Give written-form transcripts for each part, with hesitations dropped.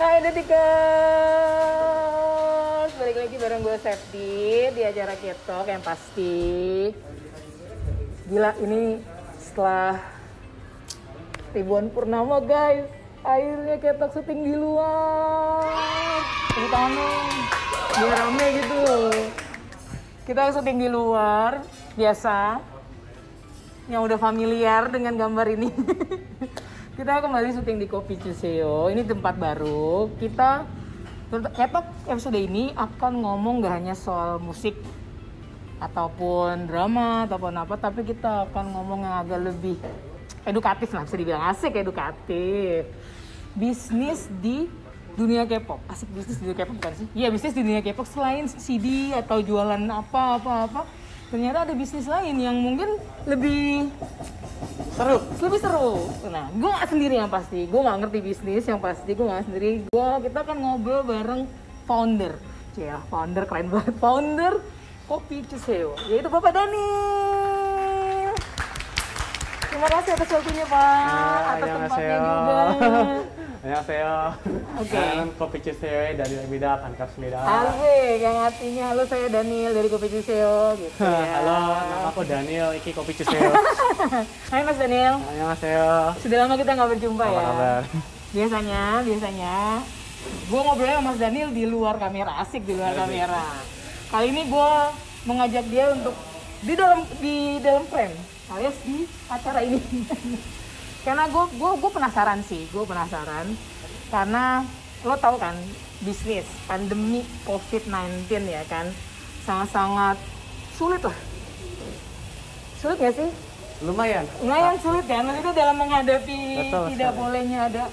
Hai Detikers, balik lagi bareng gue Septi di acara Ketok yang pasti. Gila, ini setelah ribuan purnama guys, akhirnya Ketok syuting di luar. Tepuk tangan dong, biar rame gitu loh. Kita syuting di luar, biasa. Yang udah familiar dengan gambar ini. Kita kembali syuting di Kopi Chuseo. Ini tempat baru. Kita Ketok episode ini akan ngomong gak hanya soal musik ataupun drama ataupun apa, tapi kita akan ngomong yang agak lebih edukatif lah, bisa dibilang asik edukatif. Bisnis di dunia K-pop. Asik bisnis di dunia K-pop bukan sih? Iya, bisnis di dunia K-pop selain CD atau jualan apa. Ternyata ada bisnis lain yang mungkin lebih seru. Nah, gue gak sendiri yang pasti. Gue gak ngerti bisnis yang pasti. Gue gak sendiri. Kita akan ngobrol bareng founder. Founder keren banget. Founder Kopi Chuseo, yaitu Bapak Daniel. Terima kasih atas waktunya Pak. Atas tempatnya juga. Annyeonghaseyo. Oke. Kopi Chuseo dari Bida Pankasmida. Asik, yang artinya halo saya Daniel dari Kopi Chuseo gitu ya. Halo, nama aku Daniel, iki Kopi Chuseo. Hai Mas Daniel. Annyeonghaseyo. Sudah lama kita nggak berjumpa Apa ya. kabar? Biasanya gue ngobrolnya sama Mas Daniel di luar kamera, asik di luar kamera. Kali ini gue mengajak dia untuk di dalam frame, alias di acara ini. Karena gue penasaran karena lo tahu kan bisnis pandemi COVID-19 ya kan sangat sulit lah. Sulit nggak sih? Lumayan Sulit kan, maksudnya dalam menghadapi Betul, tidak sekali. bolehnya ada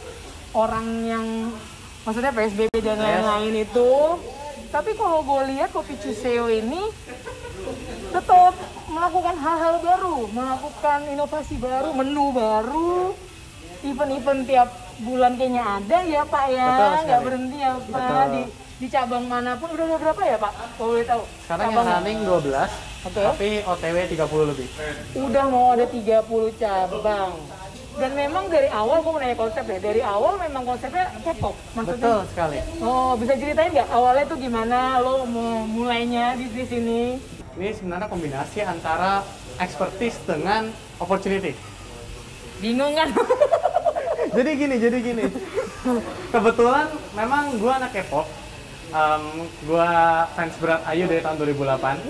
orang yang maksudnya PSBB dan lain-lain itu. Tapi kalau gue lihat Kopi Chuseo ini tetap melakukan hal-hal baru, melakukan inovasi baru, menu baru, event-event tiap bulan kayaknya ada ya Pak ya, nggak berhenti ya Pak. Di cabang manapun udah berapa ya Pak? Kalau boleh tahu. Sekarang cabang yang running 12, tapi OTW 30 lebih. Udah mau ada 30 cabang. Dan memang dari awal, gue mau nanya konsep ya, dari awal memang konsepnya K-pop maksudnya. Betul sekali. Oh, bisa ceritain nggak awalnya tuh gimana lo mau mulainya di sini? Ini sebenarnya kombinasi antara expertise dengan opportunity. Bingung kan? Jadi gini. Kebetulan memang gue anak K-pop. Gue fans berat Ayu dari tahun 2008.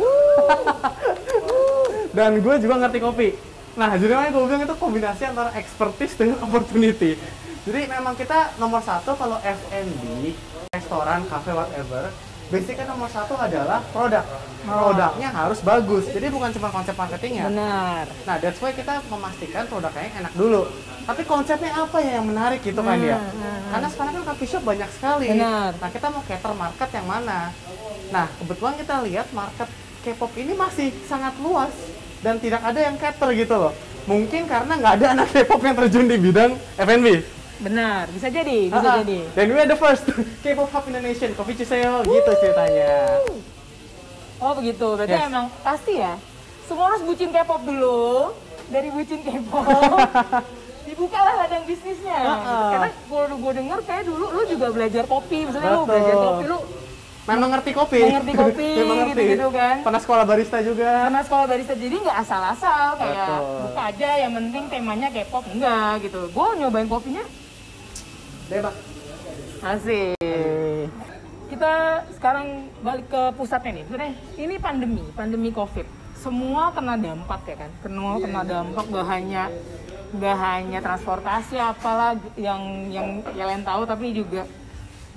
Dan gue juga ngerti kopi. Nah, jadi makanya gue bilang itu kombinasi antara expertise dengan opportunity. Jadi memang kita nomor satu kalau F&B, restoran, cafe, whatever, basicnya nomor satu adalah produk. Produknya harus bagus. Jadi bukan cuma konsep marketingnya. Benar. Nah, that's why kita memastikan produknya enak dulu. Tapi konsepnya apa ya yang menarik gitu kan ya? Karena sekarang kan coffee shop banyak sekali. Benar. Nah, kita mau cater market yang mana? Nah, kebetulan kita lihat market K-pop ini masih sangat luas. Dan tidak ada yang cater gitu loh. Mungkin karena nggak ada anak K-pop yang terjun di bidang F&B. Benar, bisa jadi. Dan we are the first K-pop hub in the nation, Kopi Chuseo, gitu ceritanya. Oh begitu, berarti Yes. emang pasti ya. Semua harus bucin K-pop dulu. Dari bucin K-pop, dibukalah ladang bisnisnya. Karena gue denger kayak dulu lu juga belajar kopi. Misalnya lu belajar kopi, lu Memang ngerti kopi. Memang ngerti. gitu kan. Pernah sekolah barista juga. Karena sekolah barista jadi nggak asal-asal kayak Betul. buka aja yang penting temanya K-pop enggak gitu. Gue nyobain kopinya Debak. asik. Kita sekarang balik ke pusatnya nih. Sebenarnya ini pandemi COVID. Semua kena dampak ya kan. Kena dampak nggak hanya transportasi apalah yang kalian tahu, tapi juga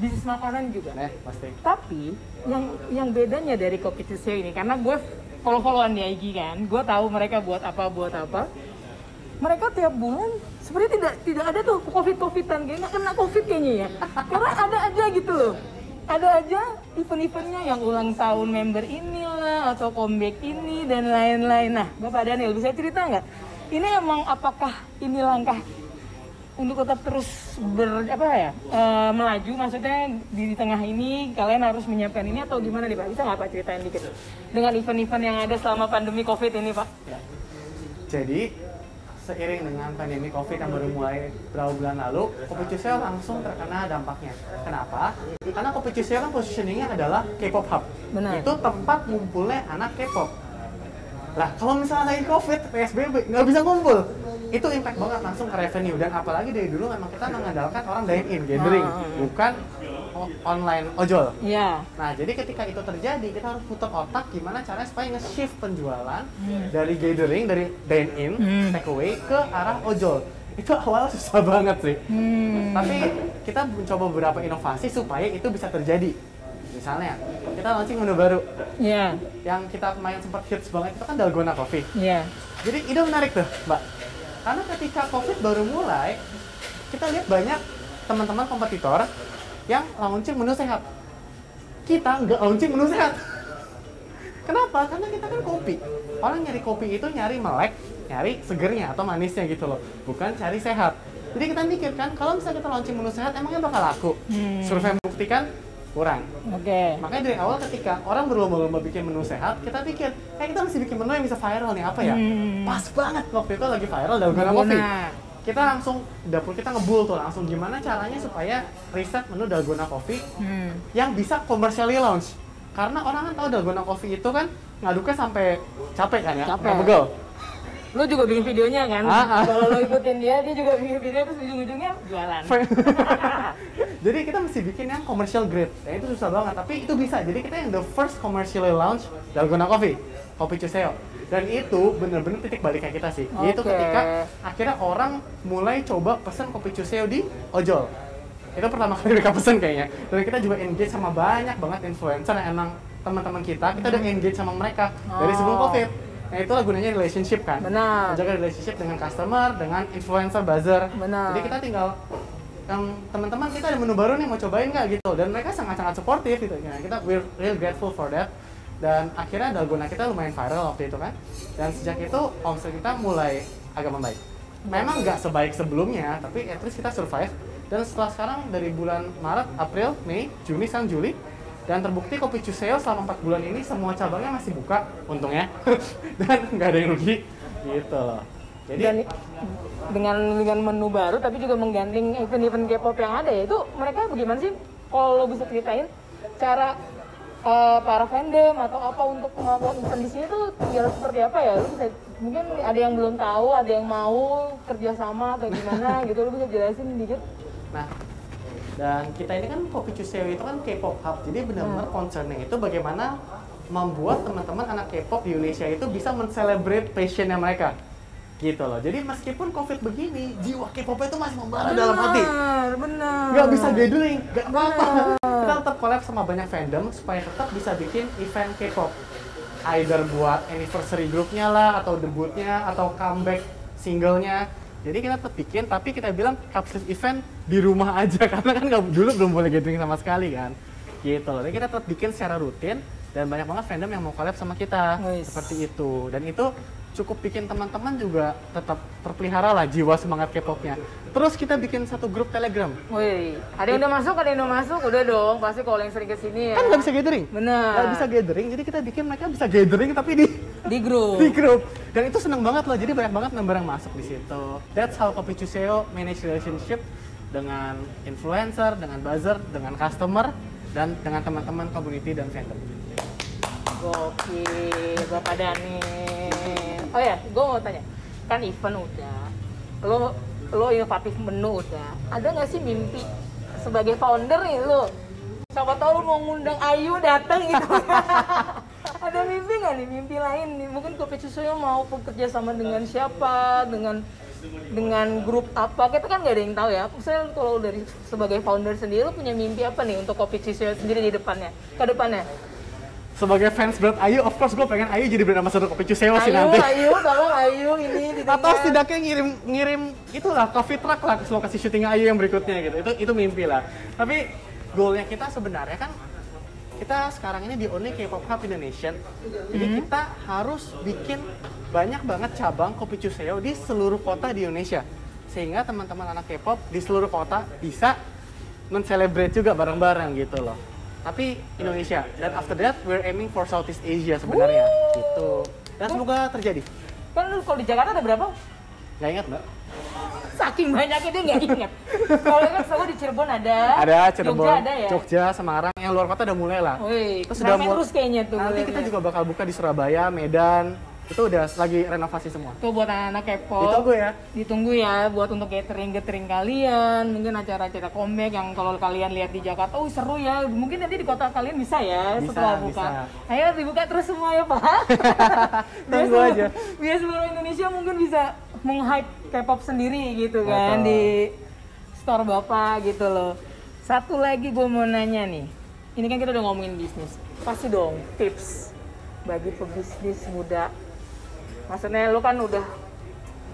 bisnis makanan juga. Pasti. Tapi yang bedanya dari Kopi Chuseo ini, karena gue follow-followan di IG kan, gue tahu mereka buat apa. Mereka tiap bulan sebenarnya tidak ada tuh COVID-COVID-an, kayaknya kena COVID kayaknya ya. Karena ada aja gitu loh. Ada aja event-eventnya yang ulang tahun member inilah atau comeback ini dan lain-lain. Nah, Bapak Daniel bisa cerita nggak? Ini emang apakah ini langkah untuk tetap terus melaju, maksudnya di tengah ini kalian harus menyiapkan ini atau gimana nih Pak? Bisa nggak Pak ceritain dikit dengan event-event yang ada selama pandemi COVID ini Pak? Jadi seiring dengan pandemi COVID yang baru mulai beberapa bulan lalu, Kopi Chuseo langsung terkena dampaknya. Kenapa? Karena Kopi Chuseo kan positioningnya adalah K-pop hub. Benar. Itu tempat ngumpulnya anak K-pop. Lah, kalau misalnya lagi COVID, PSBB, nggak bisa ngumpul. Itu impact banget langsung ke revenue. Dan apalagi dari dulu memang kita mengandalkan orang dine-in, gathering, bukan online ojol. Iya. Nah, jadi ketika itu terjadi, kita harus putar otak gimana caranya supaya nge-shift penjualan dari gathering, dari dine-in, takeaway, ke arah ojol. Itu awalnya susah banget sih. Tapi kita mencoba beberapa inovasi supaya itu bisa terjadi. Misalnya, kita launching menu baru. Iya. Yang kita kemarin sempat hits banget itu kan Dalgona Coffee. Iya. Jadi ide menarik tuh, Mbak. Karena ketika COVID baru mulai, kita lihat banyak teman-teman kompetitor yang launching menu sehat. Kita nggak launching menu sehat. Kenapa? Karena kita kan kopi. Orang nyari kopi itu nyari melek, nyari segernya atau manisnya gitu loh. Bukan cari sehat. Jadi kita mikir kan, kalau misalnya kita launching menu sehat, emangnya bakal laku? Survei membuktikan kurang. Oke. Makanya dari awal ketika orang berlomba-lomba bikin menu sehat, kita pikir, kita mesti bikin menu yang bisa viral nih, apa ya? Pas banget waktu itu lagi viral Dalgona Coffee. Kita langsung, dapur kita ngebul tuh langsung gimana caranya supaya riset menu Dalgona Coffee yang bisa commercially launch. Karena orang kan tahu Dalgona Coffee itu kan ngaduknya sampai capek kan ya, nggak pegel. Lo juga bikin videonya kan? Kalau lo ikutin dia juga bikin video terus ujung-ujungnya jualan. Jadi kita mesti bikin yang commercial grade. Dan itu susah banget, tapi itu bisa. Jadi kita yang the first commercially launch Dalgona Coffee, Kopi Chuseo. Dan itu bener-bener titik baliknya kita sih. Yaitu ketika akhirnya orang mulai coba pesen Kopi Chuseo di ojol. Itu pertama kali mereka pesen kayaknya. Dan kita juga engage sama banyak banget influencer yang emang teman-teman kita udah engage sama mereka dari sebelum COVID. Nah itulah gunanya relationship kan. Benar. Menjaga relationship dengan customer, dengan influencer, buzzer. Benar. Jadi kita tinggal yang teman-teman kita ada menu baru nih mau cobain nggak gitu. Dan mereka sangat-sangat supportive gitu. Nah, kita we're real grateful for that. Dan akhirnya Dalgona kita lumayan viral waktu itu kan. Dan sejak itu omset kita mulai agak membaik. Memang nggak sebaik sebelumnya, tapi at least kita survive. Dan setelah sekarang dari bulan Maret, April, Mei, Juni, sampai Juli, dan terbukti Kopi Chuseo selama 4 bulan ini semua cabangnya masih buka, untungnya. Dan nggak ada yang rugi, gitu loh. Jadi Dan dengan menu baru tapi juga menggandeng event-event K-pop yang ada ya, itu mereka bagaimana sih? Kalau lo bisa ceritain cara para fandom atau apa untuk membuat event di sini tuh tinggal seperti apa ya? Lo bisa, mungkin ada yang belum tahu, ada yang mau kerjasama atau gimana gitu, lo bisa jelasin dikit? Nah, dan kita ini kan Kopi Chuseo itu kan K-pop hub, jadi benar-benar concernnya itu bagaimana membuat teman-teman anak K-pop di Indonesia itu bisa men-celebrate passionnya mereka, gitu loh. Jadi meskipun COVID begini, jiwa K-pop itu masih membara dalam hati. Benar. Nggak bisa gathering, nggak apa-apa. Kita tetap collab sama banyak fandom supaya tetap bisa bikin event K-pop. Either buat anniversary grupnya lah, atau debutnya, atau comeback singlenya. Jadi kita tetap bikin, tapi kita bilang capsule event di rumah aja karena kan dulu belum boleh gathering sama sekali kan, gitu loh. Jadi kita tetap bikin secara rutin dan banyak banget fandom yang mau collab sama kita seperti itu. Dan itu cukup bikin teman-teman juga tetap terpelihara lah jiwa semangat K-popnya. Terus kita bikin satu grup Telegram. Wih, ada yang udah masuk, ada yang udah masuk, udah dong. Pasti kalau yang sering kesini ya. Kan nggak bisa gathering. Benar. Nggak bisa gathering, jadi kita bikin mereka bisa gathering tapi di grup. Di grup. Dan itu seneng banget loh, jadi banyak banget member yang masuk di situ. That's how Kopi Chuseo manage relationship dengan influencer, dengan buzzer, dengan customer, dan dengan teman-teman community dan fandom. Gokil, Bapak Dani. Oh ya, gue mau tanya, kan event udah, lo inovatif menu udah, ada nggak sih mimpi sebagai founder nih lo? Siapa tahu lo mau ngundang Ayu datang gitu. Ada mimpi nggak nih, mimpi lain nih? Mungkin Kopi Chuseo mau bekerja sama dengan siapa, dengan grup apa? Kita kan nggak ada yang tahu ya. Misalnya kalau dari sebagai founder sendiri, lo punya mimpi apa nih untuk Kopi Chuseo sendiri di depannya, ke depannya? Sebagai fans berat Ayu, of course gue pengen Ayu jadi brand ambassador Kopi Chuseo sih nanti. Ayu, tolong Ayu ini didengar. Atau setidaknya ngirim itulah coffee truck lah ke lokasi syuting Ayu yang berikutnya gitu. Itu mimpi lah. Tapi goalnya kita sebenarnya kan kita sekarang ini di only K-pop hub Indonesia. Jadi kita harus bikin banyak banget cabang Kopi Chuseo di seluruh kota di Indonesia. Sehingga teman-teman anak K-pop di seluruh kota bisa men-celebrate juga bareng-bareng gitu loh. Tapi Indonesia, dan after that we're aiming for Southeast Asia sebenarnya gitu. Dan semoga terjadi. Kan lu kalau di Jakarta ada berapa? Nggak ingat nggak? Saking banyaknya dia nggak ingat. Kalau kan selalu di Cirebon ada. Ada Cirebon, Jogja ada ya. Jogja, Semarang, yang luar kota udah mulai lah. Wih, Terus rame terus kayaknya tuh. Nanti kita juga bakal buka di Surabaya, Medan. Itu udah lagi renovasi semua. Tuh buat anak-anak K-pop. Ditunggu ya. Ditunggu ya buat untuk catering kalian, mungkin acara-acara comeback yang kalau kalian lihat di Jakarta, oh seru ya. Mungkin nanti di kota kalian bisa ya Bisa, setelah buka. bisa. Ayo dibuka terus semua ya Pak. Tunggu aja. Biar seluruh Indonesia mungkin bisa meng-hype K-pop sendiri gitu kan Betul. di store Bapak gitu loh. Satu lagi gue mau nanya nih. Ini kan kita udah ngomongin bisnis. Pasti dong tips bagi pebisnis muda. Maksudnya lo kan udah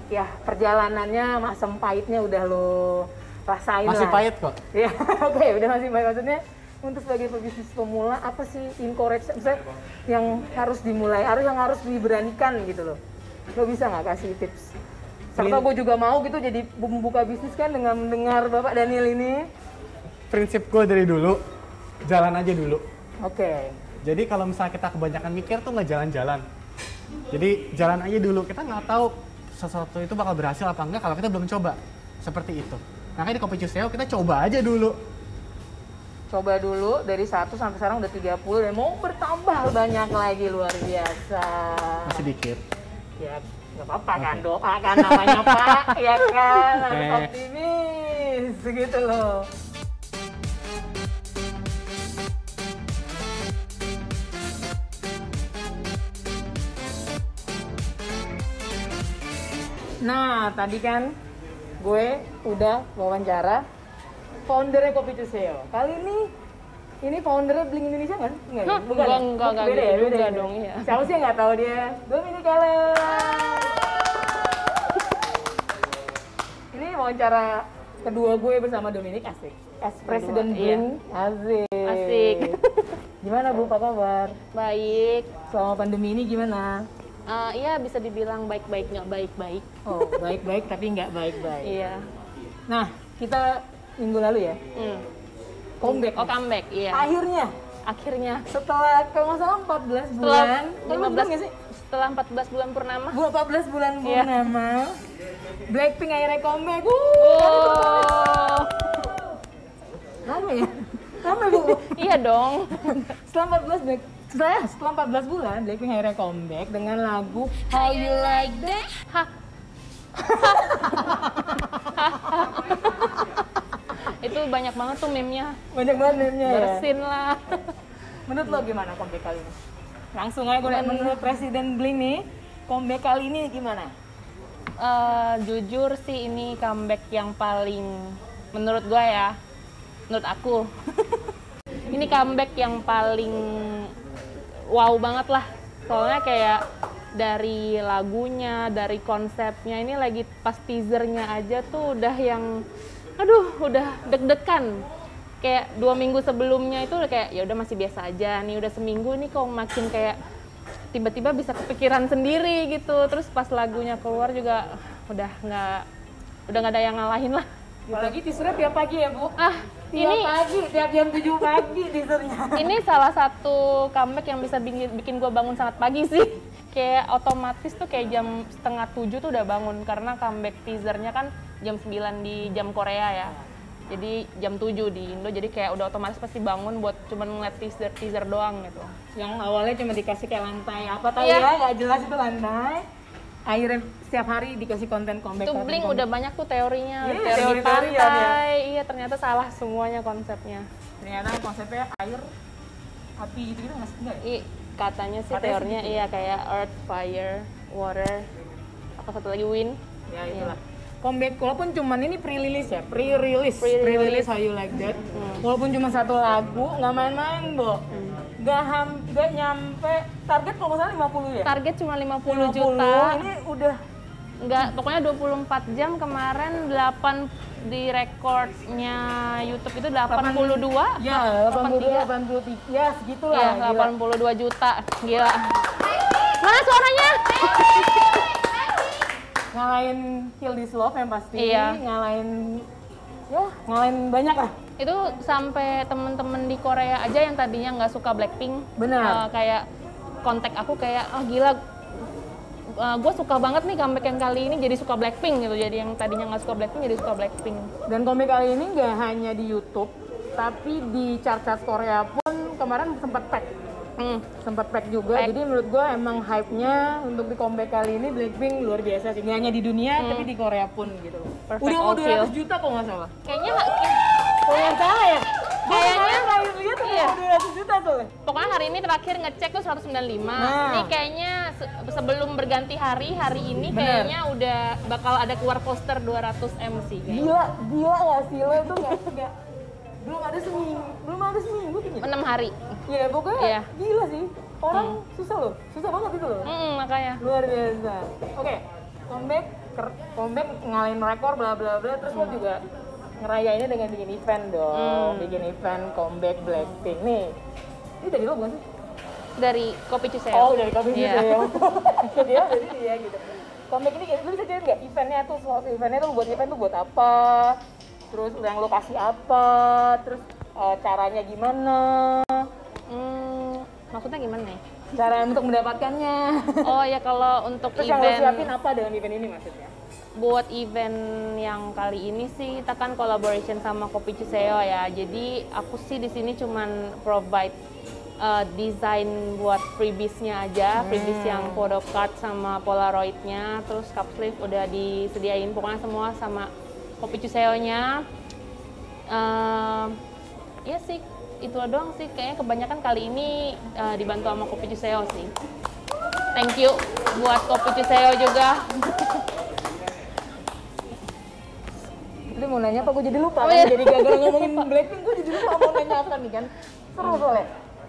ya perjalanannya masam pahitnya udah lo rasain Masih lah. pahit kok. Ya, oke, udah masih pahit. Maksudnya untuk sebagai pebisnis pemula apa sih encourage misalnya yang harus dimulai, yang harus diberanikan gitu loh. Lo bisa nggak kasih tips? Serta gue juga mau gitu jadi membuka bisnis kan dengan mendengar Bapak Daniel ini. Prinsip gue dari dulu, jalan aja dulu. Oke. Jadi kalau misalnya kita kebanyakan mikir tuh nggak jalan-jalan. Jadi jalan aja dulu, kita nggak tahu sesuatu itu bakal berhasil apa enggak kalau kita belum coba. Seperti itu. Makanya di Kopi Cuseo kita coba aja dulu. Coba dulu dari 1 sampai sekarang udah 30 dan mau bertambah banyak lagi, luar biasa. Masih dikit. Ya nggak apa-apa kan, doa kan namanya Pak, ya kan, harus Oke. optimis gitu loh. Nah, tadi kan gue udah wawancara foundernya Kopi Cuseo. Kali ini foundernya Bling Indonesia kan? Enggak, ya? Bukan. ya? Enggak Beda gitu ya, juga beda ya? dong, iya. Siapa sih yang nggak tahu dia? Dominic Keller. Ini wawancara kedua gue bersama Dominic, asik. As President iya. Bling, asik. Asik. Gimana Bu, apa kabar? Baik. Selama pandemi ini gimana? Iya bisa dibilang baik-baik nggak baik-baik. Oh, baik-baik tapi nggak baik-baik. Iya. Nah, kita minggu lalu ya, comeback. Oh comeback, iya. Akhirnya, Akhirnya setelah kalau nggak salah 14 setelah bulan, 15 nggak sih? setelah 14 bulan purnama. 14 bulan Iya. purnama, Blackpink akhirnya comeback. Oh. Lama ya? Lama Bu. Iya dong. Setelah 14 bulan, Blackpink akhirnya comeback dengan lagu How You Like That. Hah. Itu banyak banget tuh meme-nya. Banyak banget meme-nya ya. Bersin lah. Menurut lo gimana comeback kali ini? Langsung aja gue liat menurut Presiden Bling nih, comeback kali ini gimana? Jujur sih ini comeback yang paling menurut gue ya, menurut aku. Ini comeback yang paling wow banget lah. Soalnya kayak dari lagunya, dari konsepnya, ini lagi pas teasernya aja tuh udah yang udah deg-degan. Kayak 2 minggu sebelumnya itu udah kayak ya udah masih biasa aja, nih udah seminggu nih kok makin kayak tiba-tiba bisa kepikiran sendiri gitu. Terus pas lagunya keluar juga udah nggak ada yang ngalahin lah. Apalagi teasernya tiap pagi ya Bu? Ini Tiap jam 7 pagi teasernya. ini salah satu comeback yang bisa bikin gue bangun sangat pagi sih. Kayak otomatis tuh kayak jam 6:30 tuh udah bangun karena comeback teasernya kan jam 9 di jam Korea ya. Jadi jam 7 di Indo, jadi kayak udah otomatis pasti bangun buat cuman ngeliat teaser doang gitu. Yang awalnya cuma dikasih kayak lantai apa tahu Iya. ya, nggak jelas itu lantai. Akhirnya setiap hari dikasih konten comeback. Itu Blink udah banyak tuh teorinya, Iya, teori teori-teorian pantai. Iya, ternyata salah semuanya konsepnya. Ternyata konsepnya air, api gitu nggak sih? Enggak ya? Katanya sih Katanya teorinya sih gitu. iya kayak earth, fire, water, apa satu lagi wind. Ya itulah. Comeback walaupun cuman ini pre-release ya, pre-release How You Like That. Walaupun cuma satu lagu, nggak main-main, Bo. Nggak nyampe target kalau nggak salah 50 ya. Target cuma 50 juta. Ini udah Enggak, pokoknya 24 jam kemarin 8 di rekornya YouTube itu 82. ya 82 83 ya segitulah. Ya, gila. 82 juta. Gila. Mana suaranya? Ngalahin Kill This Love yang pasti. Iya. Ngalahin banyak lah. Itu sampai temen-temen di Korea aja yang tadinya nggak suka Blackpink, Benar. kayak kontak aku kayak gila gue suka banget nih comeback yang kali ini, jadi suka Blackpink gitu. Jadi yang tadinya nggak suka Blackpink jadi suka Blackpink. Dan comeback kali ini nggak hanya di YouTube, tapi di chart-chart Korea pun kemarin sempat pack. Sempat pack juga. Jadi menurut gue emang hype-nya untuk di comeback kali ini Blackpink luar biasa sih. Nggak hanya di dunia, tapi di Korea pun gitu. Perfect Udah mau outfit. 200 juta kok nggak salah. Kayaknya Oh nggak salah ya? Kayaknya terakhir lihat udah iya. mau 200 juta tuh. pokoknya hari ini terakhir ngecek tuh 195. Nah. Ini kayaknya sebelum berganti hari ini Bener. kayaknya udah bakal ada keluar poster 200 M sih kayaknya. Gila nggak sih lo tuh nggak belum ada seminggu kayaknya. 6 hari. Ya pokoknya Iya. gila sih. Orang susah loh, susah banget itu loh. Makanya. Luar biasa. Oke, comeback ngalahin rekor bla bla bla, terus lo juga ngerayainnya dengan bikin event dong. Bikin event comeback Blackpink nih. Ini dari lo bukan sih? Dari Kopi Cuseo. Oh, dari Kopi Iya. Cuseo. Dia dari dia gitu. Comeback ini lo bisa ceritain nggak eventnya tuh buat event tuh buat apa? Terus yang lokasi apa? Terus caranya gimana? Maksudnya gimana nih? Cara untuk mendapatkannya. Oh ya, kalau untuk Terus yang lo event siapin apa dengan event ini maksudnya? buat event yang kali ini sih kita kan collaboration sama Kopi Cuseo ya. Jadi aku sih di sini cuman provide desain buat freebies-nya aja, freebies yang photo card sama polaroid-nya, terus cup sleeve udah disediain pokoknya semua sama Kopi Cuseo-nya. Ya sih, itu doang sih. Kayaknya kebanyakan kali ini dibantu sama Kopi Cuseo sih. Thank you buat Kopi Cuseo juga. Lu mau nanya apa? Gue jadi lupa. Oh, iya. Jadi gara-gara ngomongin Blackpink, gue jadi lupa mau nanya apa nih kan. Seru soalnya.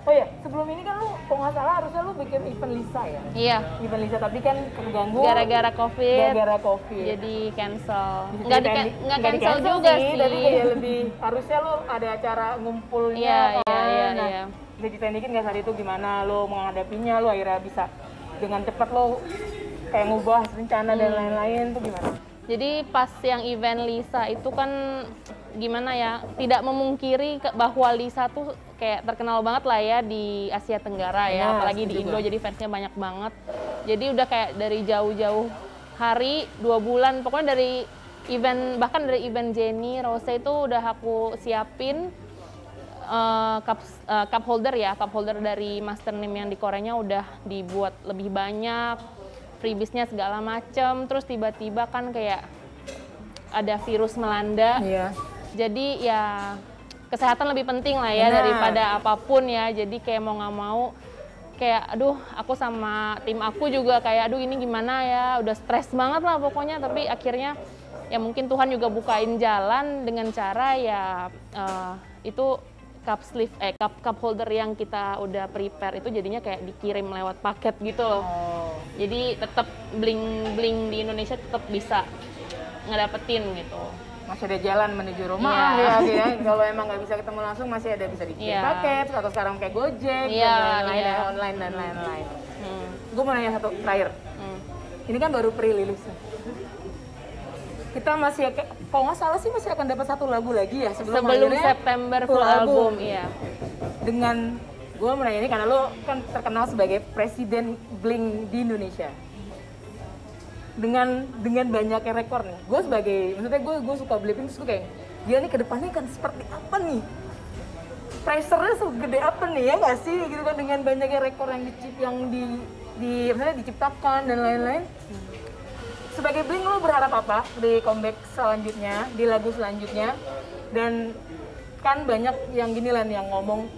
Oh iya, sebelum ini kan lu, kalau nggak salah harusnya lu bikin event Lisa ya? Iya, Event Lisa, tapi kan keganggu gara-gara COVID. gara-gara COVID. Jadi cancel. Bisa Nggak ceritain- nggak nggak cancel juga sih. tapi kayak lebih, harusnya lu ada acara ngumpulnya Iya, kan. iya, Nah, iya. bisa ceritain dikit nggak saat itu gimana lu menghadapinya, lu akhirnya bisa dengan cepat lu kayak ngubah rencana dan lain-lain tuh gimana? Jadi pas yang event Lisa itu kan gimana ya, tidak memungkiri bahwa Lisa tuh kayak terkenal banget lah ya di Asia Tenggara ya, Nah, apalagi di setuju Indo, gua. jadi fansnya banyak banget. Jadi udah kayak dari jauh-jauh hari, 2 bulan, pokoknya dari event, bahkan dari event Jennie Rose itu udah aku siapin cup holder ya, cup holder dari Master Name yang di Koreanya udah dibuat lebih banyak, freebiesnya segala macem. Terus tiba-tiba kan kayak ada virus melanda, Iya. jadi ya kesehatan lebih penting lah ya Benar. daripada apapun ya. Jadi kayak mau nggak mau kayak aduh, aku sama tim aku juga kayak aduh ini gimana ya, udah stres banget lah pokoknya. Tapi akhirnya ya mungkin Tuhan juga bukain jalan dengan cara ya itu cup holder yang kita udah prepare itu jadinya kayak dikirim lewat paket gitu loh. Jadi tetap bling di Indonesia tetap bisa ngedapetin gitu. Masih ada jalan menuju rumah Iya. ya. Kalau emang nggak bisa ketemu langsung masih ada bisa dikirim Iya. paket atau sekarang kayak Gojek Iya, dan lain-lain iya. online dan lain-lain. Hmm, Gue mau nanya satu terakhir. hmm. Ini kan baru pre-release. Kita masih, kalau nggak salah sih masih akan dapat satu lagu lagi ya sebelum akhirnya September full album, iya. Dengan gue mau nanya ini karena lo kan terkenal sebagai presiden Blink di Indonesia. Dengan banyaknya rekor nih, gue sebagai, maksudnya gue suka Blackpink, terus gue kayak dia nih kedepannya kan seperti apa nih, pressure-nya segede apa nih ya nggak sih gitu kan, dengan banyaknya rekor yang maksudnya diciptakan dan lain-lain. Sebagai Blink lo berharap apa di comeback selanjutnya, di lagu selanjutnya? Dan kan banyak yang gini lah yang ngomong,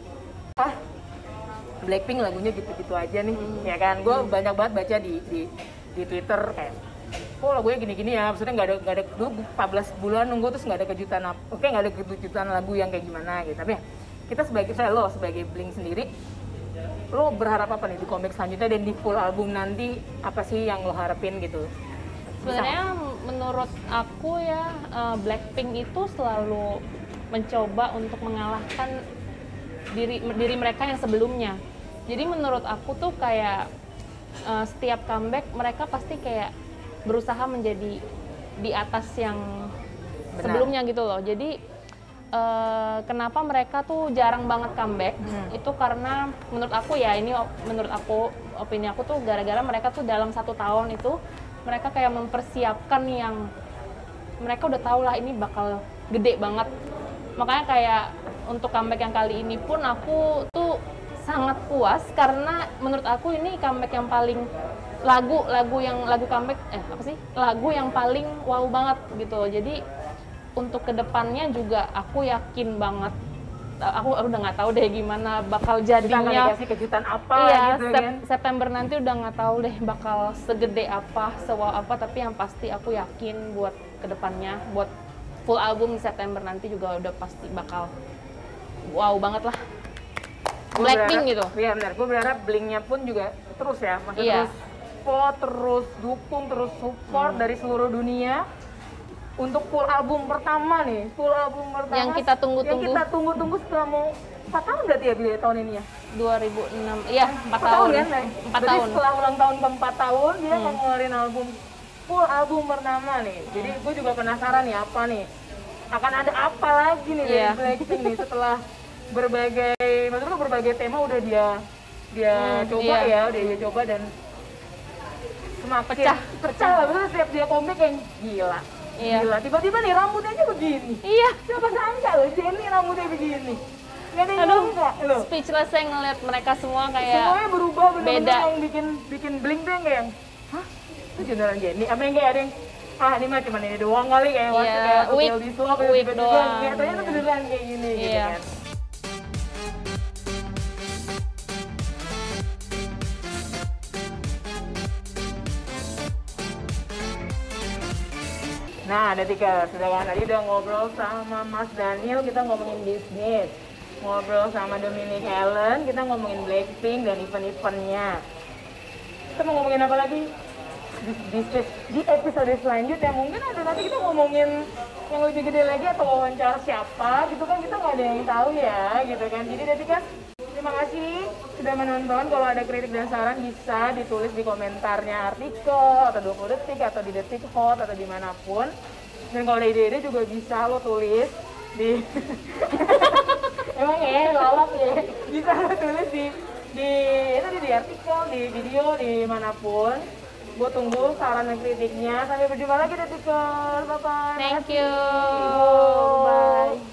Blackpink lagunya gitu-gitu aja nih, ya kan? Gue banyak banget baca di Twitter kayak, kok lagunya gini-gini ya, maksudnya nggak ada 14 bulan nunggu terus nggak ada kejutan apa, oke nggak ada kejutan lagu yang kayak gimana gitu. Tapi ya, kita lo sebagai Blink sendiri, lo berharap apa nih di comeback selanjutnya dan di full album nanti, apa sih yang lo harapin gitu? Sebenarnya menurut aku ya Blackpink itu selalu mencoba untuk mengalahkan diri mereka yang sebelumnya. Jadi menurut aku tuh kayak setiap comeback mereka pasti kayak berusaha menjadi di atas yang Benar. sebelumnya gitu loh. Jadi kenapa mereka tuh jarang banget comeback. Itu karena menurut aku ya, ini menurut aku, opini aku tuh gara-gara mereka tuh dalam 1 tahun itu mereka kayak mempersiapkan yang mereka udah tahu lah ini bakal gede banget. Makanya kayak untuk comeback yang kali ini pun aku tuh sangat puas karena menurut aku ini comeback yang paling lagu yang paling wow banget gitu. Jadi untuk kedepannya juga aku yakin banget, aku udah nggak tahu deh gimana bakal Kita akan jadinya. dikasih kejutan apa Iya, gitu kan. September nanti udah nggak tahu deh bakal segede apa, sewow apa, tapi yang pasti aku yakin buat kedepannya, buat full album di September nanti juga udah pasti bakal wow banget lah. Gua Blackpink berharap- gitu. Iya benar, gue berharap Blinknya pun juga terus ya, maksudnya Iya. terus support, terus dukung, terus support dari seluruh dunia untuk full album pertama nih, full album pertama Yang kita tunggu-tunggu. Yang kita tunggu-tunggu setelah mau 4 tahun berarti ya Billy, tahun ini ya? 2006, iya 4 4 tahun. kan? 4 Berarti tahun. setelah ulang tahun ke-4 tahun dia akan ngeluarin album full album pertama nih. Jadi gue juga penasaran nih apa nih, akan ada apa lagi nih dari Iya. Blackpink nih setelah maksudnya berbagai tema udah dia coba iya. ya, udah dia coba dan semakin pecah lah, betul setiap dia comeback yang gila. Iya. Gila, tiba-tiba nih rambutnya aja begini. Iya. Siapa sangka loh, Jennie rambutnya begini. Gak ada yang Aduh, nyangka loh. speechless saya ngeliat mereka semua kayak Semuanya berubah bener-bener beda. yang bikin Blink tuh yang kayak, hah? Itu beneran Jennie? Apa yang kayak ada yang, ini mah cuma ini doang kali kayak waktu Iya, kayak wig di swap, doang. Ya, ternyata beneran kayak gini gitu Iya. kan. Nah, ada 3. Sedangkan tadi udah ngobrol sama Mas Daniel, kita ngomongin bisnis. Ngobrol sama Dominic Helen, kita ngomongin Blackpink dan event-eventnya. Kita mau ngomongin apa lagi? Di episode selanjutnya mungkin ada nanti kita ngomongin yang lebih gede lagi atau wawancara siapa gitu kan, kita nggak ada yang tahu ya gitu kan. Jadi nanti kan terima kasih sudah menonton. Kalau ada kritik dan saran bisa ditulis di komentarnya artikel atau 20 detik atau di detik hot atau dimanapun. Dan kalau ada ide-ide juga bisa lo tulis di emang ya lawak ya, bisa lo tulis di artikel, di video, di manapun. Gue tunggu saran dan kritiknya. Sampai berjumpa lagi di artikel. Bye bye. Thank you. Bye.